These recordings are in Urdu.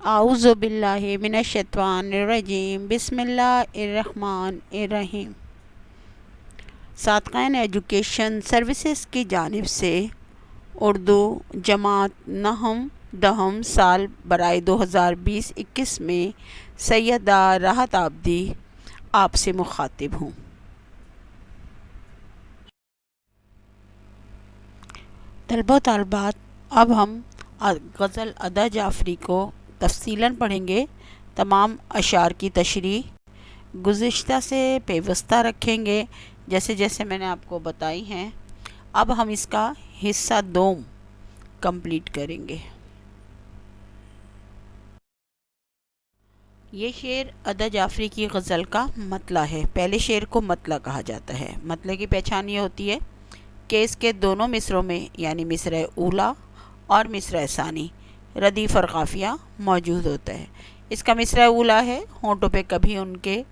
اعوذ باللہ من الشیطان الرجیم بسم اللہ الرحمن الرحیم۔ صادقین ایجوکیشن سروسز کی جانب سے اردو جماعت نہم دہم سال برائے 2020-21 میں سیدہ راحت آبدی آپ سے مخاطب ہوں۔ طلبہ و طالبات، اب ہم غزل ادا جعفری کو تفصیلاً پڑھیں گے۔ تمام اشعار کی تشریح گزشتہ سے پیوستہ رکھیں گے جیسے جیسے میں نے آپ کو بتائی ہیں۔ اب ہم اس کا حصہ دوم کمپلیٹ کریں گے۔ یہ شعر ادا جعفری کی غزل کا مطلع ہے۔ پہلے شعر کو مطلع کہا جاتا ہے۔ مطلع کی پہچان یہ ہوتی ہے کہ اس کے دونوں مصروں میں یعنی مصرع اولا اور مصرع ثانی ردیف اور قافیہ موجود ہوتا ہے۔ اس کا مصرع اولا ہے، ہونٹوں پہ کبھی ان کے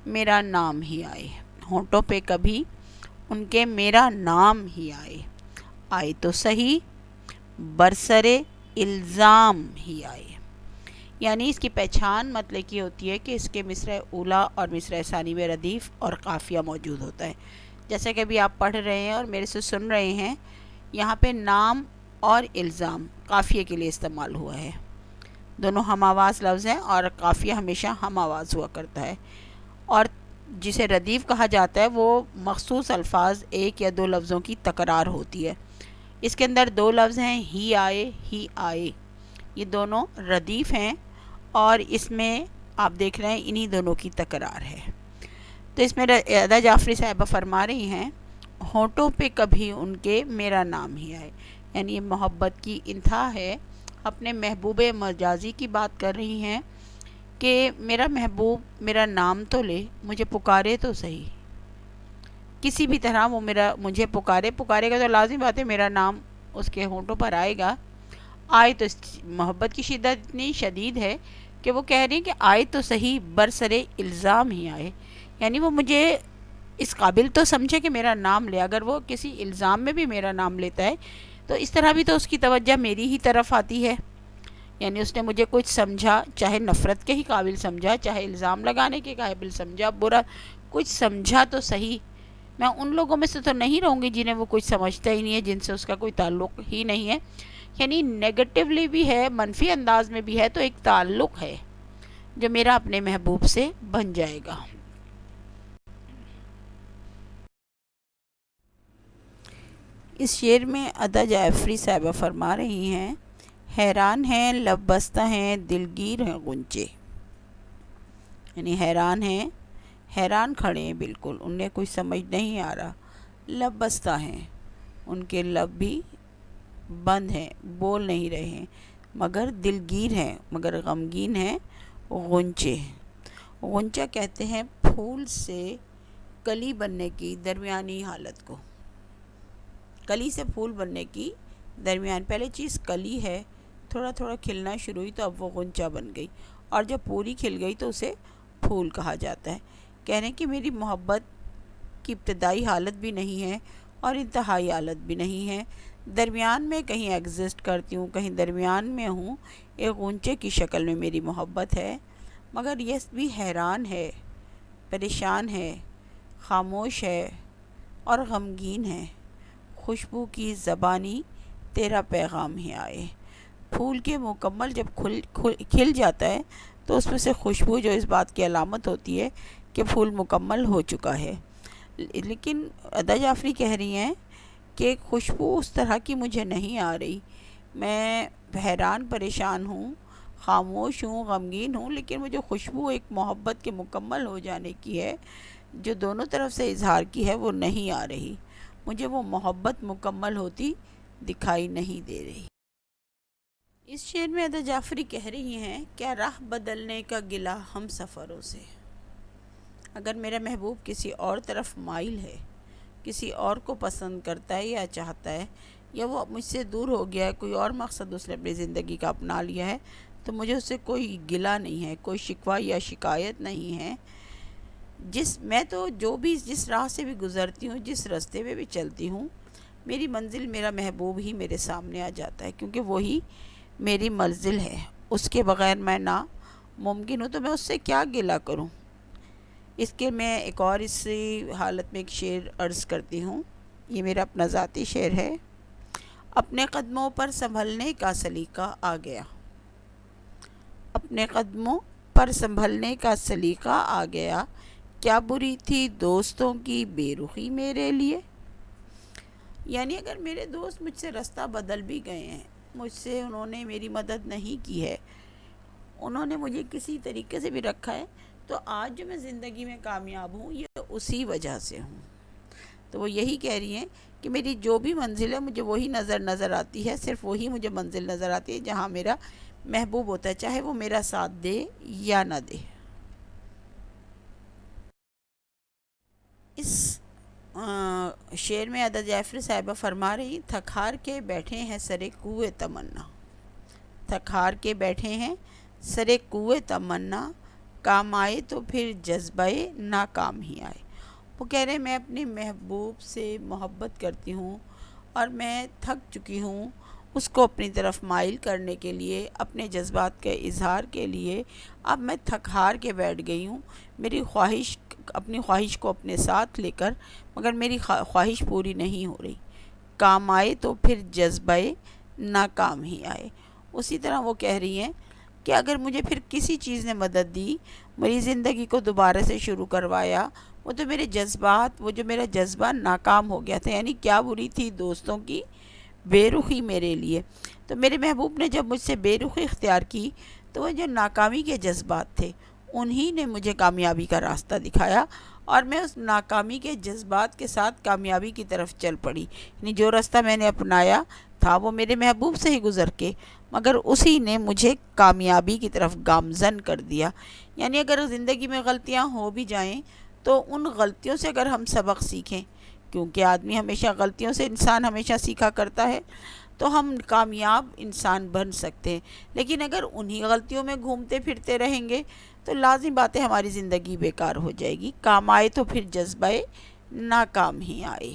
میرا نام ہی آئے، ہونٹوں پہ کبھی ان کے میرا نام ہی آئے، آئے تو صحیح برسرے الزام ہی آئے۔ یعنی اس کی پہچان مطلع کی ہوتی ہے کہ اس کے مصرع اولا اور مصرع ثانی میں ردیف اور قافیہ موجود ہوتا ہے۔ جیسا کہ ابھی آپ پڑھ رہے ہیں اور میرے سے سن رہے ہیں، یہاں پہ نام اور الزام قافیے کے لیے استعمال ہوا ہے۔ دونوں ہم آواز لفظ ہیں اور قافیہ ہمیشہ ہم آواز ہوا کرتا ہے، اور جسے ردیف کہا جاتا ہے وہ مخصوص الفاظ ایک یا دو لفظوں کی تکرار ہوتی ہے۔ اس کے اندر دو لفظ ہیں ہی آئے، ہی آئے، یہ دونوں ردیف ہیں اور اس میں آپ دیکھ رہے ہیں انہی دونوں کی تکرار ہے۔ تو اس میں ادا جعفری صاحبہ فرما رہی ہیں ہونٹوں پہ کبھی ان کے میرا نام ہی آئے، یعنی یہ محبت کی انتہا ہے۔ اپنے محبوب مجازی کی بات کر رہی ہیں کہ میرا محبوب میرا نام تو لے، مجھے پکارے تو صحیح، کسی بھی طرح وہ مجھے پکارے گا تو لازم بات ہے میرا نام اس کے ہونٹوں پر آئے گا۔ آئے تو محبت کی شدت اتنی شدید ہے کہ وہ کہہ رہی ہیں کہ آئے تو صحیح برسرے الزام ہی آئے، یعنی وہ مجھے اس قابل تو سمجھے کہ میرا نام لے۔ اگر وہ کسی الزام میں بھی میرا نام لیتا ہے تو اس طرح بھی تو اس کی توجہ میری ہی طرف آتی ہے، یعنی اس نے مجھے کچھ سمجھا، چاہے نفرت کے ہی قابل سمجھا، چاہے الزام لگانے کے قابل سمجھا، برا کچھ سمجھا تو صحیح۔ میں ان لوگوں میں سے تو نہیں رہوں گی جنہیں وہ کچھ سمجھتا ہی نہیں ہے، جن سے اس کا کوئی تعلق ہی نہیں ہے، یعنی نیگیٹیولی بھی ہے، منفی انداز میں بھی ہے، تو ایک تعلق ہے جو میرا اپنے محبوب سے بن جائے گا۔ اس شعر میں ادا جعفری صاحبہ فرما رہی ہیں حیران ہیں لب بستہ ہیں دلگیر ہیں غنچے، یعنی حیران ہیں، حیران کھڑے ہیں، بالکل انہیں کچھ سمجھ نہیں آ رہا۔ لب بستہ ہیں، ان کے لب بھی بند ہیں، بول نہیں رہے ہیں، مگر دلگیر ہیں، مگر غمگین ہیں غنچے۔ غنچہ کہتے ہیں پھول سے کلی بننے کی درمیانی حالت کو، کلی سے پھول بننے کی درمیان، پہلے چیز کلی ہے، تھوڑا تھوڑا کھلنا شروع ہوئی تو اب وہ غنچہ بن گئی، اور جب پوری کھل گئی تو اسے پھول کہا جاتا ہے۔ کہہ رہے ہیں کہ میری محبت کی ابتدائی حالت بھی نہیں ہے اور انتہائی حالت بھی نہیں ہے، درمیان میں کہیں ایگزسٹ کرتی ہوں، کہیں درمیان میں ہوں، ایک غنچے کی شکل میں میری محبت ہے، مگر یہ بھی حیران ہے، پریشان ہے، خاموش ہے اور غمگین ہے۔ خوشبو کی زبانی تیرا پیغام ہی آئے۔ پھول کے مکمل جب کھل جاتا ہے تو اس میں سے خوشبو جو اس بات کی علامت ہوتی ہے کہ پھول مکمل ہو چکا ہے، لیکن ادا جعفری کہہ رہی ہیں کہ خوشبو اس طرح کی مجھے نہیں آ رہی، میں حیران پریشان ہوں، خاموش ہوں، غمگین ہوں، لیکن مجھے خوشبو ایک محبت کے مکمل ہو جانے کی ہے جو دونوں طرف سے اظہار کی ہے، وہ نہیں آ رہی، مجھے وہ محبت مکمل ہوتی دکھائی نہیں دے رہی۔ اس شعر میں ادا جعفری کہہ رہی ہیں کیا راہ بدلنے کا گلہ ہم سفروں سے، اگر میرا محبوب کسی اور طرف مائل ہے، کسی اور کو پسند کرتا ہے یا چاہتا ہے، یا وہ مجھ سے دور ہو گیا ہے، کوئی اور مقصد اس نے اپنی زندگی کا اپنا لیا ہے، تو مجھے اس سے کوئی گلہ نہیں ہے، کوئی شکوہ یا شکایت نہیں ہے۔ میں تو جس راہ سے بھی گزرتی ہوں، جس راستے میں بھی چلتی ہوں، میری منزل میرا محبوب ہی میرے سامنے آ جاتا ہے، کیونکہ وہی میری منزل ہے، اس کے بغیر میں نا ممکن ہوں تو میں اس سے کیا گلہ کروں۔ اس کے میں ایک اور اسی حالت میں ایک شعر عرض کرتی ہوں، یہ میرا اپنا ذاتی شعر ہے۔ اپنے قدموں پر سنبھلنے کا سلیقہ آ گیا، اپنے قدموں پر سنبھلنے کا سلیقہ آ گیا، کیا بری تھی دوستوں کی بے رخی میرے لیے۔ یعنی اگر میرے دوست مجھ سے رستہ بدل بھی گئے ہیں، مجھ سے انہوں نے میری مدد نہیں کی ہے، انہوں نے مجھے کسی طریقے سے بھی رکھا ہے، تو آج جو میں زندگی میں کامیاب ہوں یہ اسی وجہ سے ہوں۔ تو وہ یہی کہہ رہی ہیں کہ میری جو بھی منزل ہے مجھے وہی نظر آتی ہے، صرف وہی مجھے منزل نظر آتی ہے جہاں میرا محبوب ہوتا ہے، چاہے وہ میرا ساتھ دے یا نہ دے۔ اس شعر میں عدا جعفری صاحبہ فرما رہی، تھک ہار کے بیٹھے ہیں سرے کوئے تمنا، تھک ہار کے بیٹھے ہیں سرے کوئے تمنا، کام آئے تو پھر جذبہ ناکام ہی آئے۔ وہ کہہ رہے ہیں میں اپنے محبوب سے محبت کرتی ہوں اور میں تھک چکی ہوں، اس کو اپنی طرف مائل کرنے کے لیے، اپنے جذبات کے اظہار کے لیے اب میں تھک ہار کے بیٹھ گئی ہوں، میری خواہش، اپنی خواہش کو اپنے ساتھ لے کر، مگر میری خواہش پوری نہیں ہو رہی، کام آئے تو پھر جذبہ ناکام ہی آئے۔ اسی طرح وہ کہہ رہی ہیں کہ اگر مجھے پھر کسی چیز نے مدد دی، میری زندگی کو دوبارہ سے شروع کروایا، وہ تو میرے جذبات، وہ جو میرا جذبہ ناکام ہو گیا تھا، یعنی کیا بری تھی دوستوں کی بے رخی میرے لیے۔ تو میرے محبوب نے جب مجھ سے بے رخی اختیار کی تو وہ جو ناکامی کے جذبات تھے انہی نے مجھے کامیابی کا راستہ دکھایا، اور میں اس ناکامی کے جذبات کے ساتھ کامیابی کی طرف چل پڑی۔ یعنی جو راستہ میں نے اپنایا تھا وہ میرے محبوب سے ہی گزر کے، مگر اسی نے مجھے کامیابی کی طرف گامزن کر دیا۔ یعنی اگر زندگی میں غلطیاں ہو بھی جائیں تو ان غلطیوں سے اگر ہم سبق سیکھیں، کیونکہ آدمی ہمیشہ غلطیوں سے، انسان ہمیشہ سیکھا کرتا ہے، تو ہم کامیاب انسان بن سکتے ہیں۔ لیکن اگر انہی غلطیوں میں گھومتے پھرتے رہیں گے تو لازم بات ہے ہماری زندگی بیکار ہو جائے گی، کام آئے تو پھر جذبہ ناکام ہی آئے۔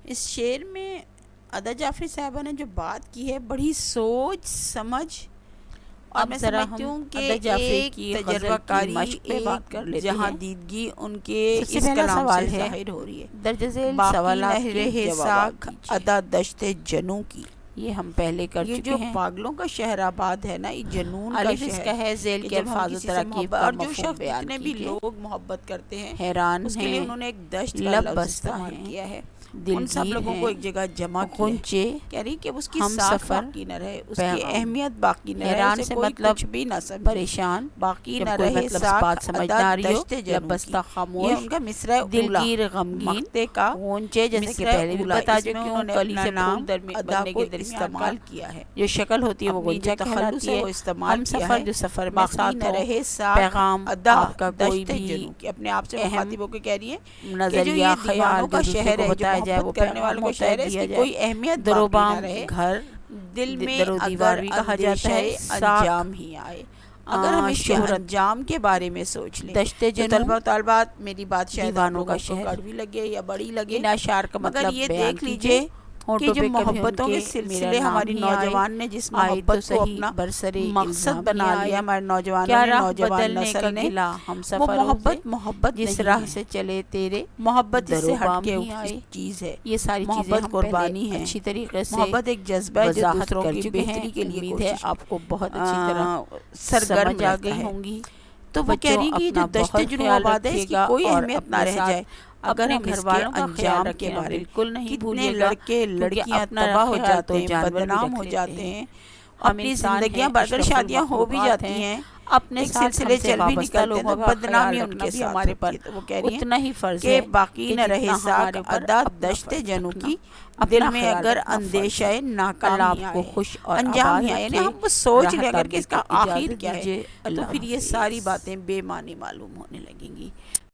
اس شعر میں عدا جعفری صاحبہ نے جو بات کی ہے بڑی سوچ سمجھ، اور میں سمجھتی ہوں کہ ایک تجربہ کاری، ایک جہاں دیدگی ان کے اس کلام سے ظاہر ہو رہی ہے۔ درج ذیل باقی سوالات نہ کے رہے جوابات ساکھ دیجیے۔ عدا دشت جنوں کی، یہ ہم پہلے کر یہ چکے جو ہیں۔ پاگلوں کا شہر آباد ہے نا، یہ جنون کا الف اس شہر کا ہے ذیل کہ کے جب ہم الفاظ و کسی سے تراکیب محبت، کا اور جو مفہوم شخص بیان جتنے بھی کیجیے۔ لوگ محبت کرتے ہیں حیران اس کے لیے ہیں، انہوں نے ایک دشت کا لب لفظ بستہ استعمال ہیں، کیا ہے، دلگیر ان سب لوگوں کو ایک جگہ جمع کیا ہے، غنچے کہہ رہی کہ اس کی ہم ساکھ سفر باقی نہ رہے، اس کی پیغام۔ اہمیت باقی نہ رہے، حیران اسے سے کوئی مطلب کچھ بھی نہ سمجھے، پریشان، باقی جب نہ کوئی رہے مطلب ساکھ بات سمجھ عدا نہ رہی ہو، دشت لب جنوں کی۔ بستہ یہ خاموش، ان کا مصرع اولا، دلگیر غمگین، مقطع کا غنچے جیسے کہ مصرع پہلے بھی اولا، بتا اس میں چکی انہوں ہوں، نے کلی اپنا سے نام پھول ادا بننے کو کے درمیان کا استعمال کیا ہے، جو شکل ہوتی ہے وہ اپنی جو غنچہ تخلص کہلاتی ہے ہے۔ وہ استعمال ہم کیا سفر ہے، جو سفر میں باقی ساتھ نہ ہو، رہے ساکھ پیغام عدا آپ کا کوئی دشت بھی جنوں کی، اپنے آپ سے اہم مخاطب ہو کے کہہ رہی ہے کہ جو نظریہ، یہ خیال دیوانوں جو کا دوسرے شہر کو ہے، جو بتایا جائے وہ محبت کرنے پیغام والوں کا ہوتا ہے، شہر ہے، اس دیا کی جائے۔ کوئی اہمیت در و باقی نہ بام رہے، گھر، دل میں در و دیوار اگر بھی کہا جاتا اندیشہ ہے، انجام ہی آئے، اگر ہم اس کے شہرت، انجام کے بارے میں سوچ لیں دشت تو جنوں طلبہ و طالبات میری بات شاید آپ دیوانوں کا لوگوں کو شہر، کڑوی لگے یا بڑی لگے، ان اشعار کا مگر مطلب یہ بیان دیکھ کیجئے۔ لیجئے کہ ہونٹوں جو پہ کبھی ان محبتوں کے کے میرا سلسلے نام ہماری ہی آئے، نوجوان نے جس آئے تو محبت کو صحیح اپنا برسر مقصد الزام بنا ہی لیا آئے۔ ہمارے نوجوانوں کیا نے، راہ نوجوان بدلنے کا نسل نے، گلہ ہم وہ سفروں سے، محبت جس نہیں راہ ہے، سے چلے تیرے محبت اس در سے و ہٹ بام کے ہی آئے۔ چیز ہے، یہ ساری چیزیں محبت ہم قربانی پہلے ہے، اچھی طریقے سے محبت ایک جذبہ ہے جو وضاحت دوسروں کر کی چکے ہیں۔ بہتری کے لیے امید ہے کوشش آپ کو بہت اچھی طرح سرگرم سمجھ آ رہتا گئی ہے۔ ہوں گی۔ تو وہ کہہ بچوں رہی ہیں کہ یہ جو اپنا دشت بہت جنوں خیال آباد ہے اس رکھیے کی گا کوئی اور اہمیت نہ اپنے رہ ساتھ جائے اگر اپنے ہم گھر اس کے والوں کا خیال انجام کے رکھیں، بارے بالکل نہیں کتنے بھولیے گا، لڑکے کیونکہ لڑکیاں اپنا تباہ ہو خیال جاتے تو ہیں، جانور بھی بدنام رکھ ہو لیتے جاتے ہیں۔ ہیں، ہم اپنی انسان زندگیاں ہیں، اگر اشرف شادیاں ہو بھی المخلوقات جاتی ہیں، اپنے ایک ساتھ ہم سلسلے سے چل بھی وابستہ نکلتے ہیں تو لوگوں کا بدنامی خیال ان رکھنا کے بھی ساتھ ہمارے پر ہوتی ہے۔ تو وہ کہہ رہی ہیں اتنا ہی فرض کہ ہے باقی کہ نہ رہے جتنا ساکھ ہمارے پر عدا اپنا دشت فرض جنوں رکھنا، کی، دل اپنا میں خیال اگر رکھنا فرض اندیشہ ہے۔ ناکام اللہ ہی آپ کو آئے، خوش اور انجام آباد ہی آئے، یعنی رکھے۔ ہم وہ سوچ لیں راحت اگر کہ اس آبی کا کو آخر اجازت کیا ہے دیجیے۔ تو اللہ پھر یہ حافظ۔ ساری باتیں بے معنی معلوم ہونے لگیں گی۔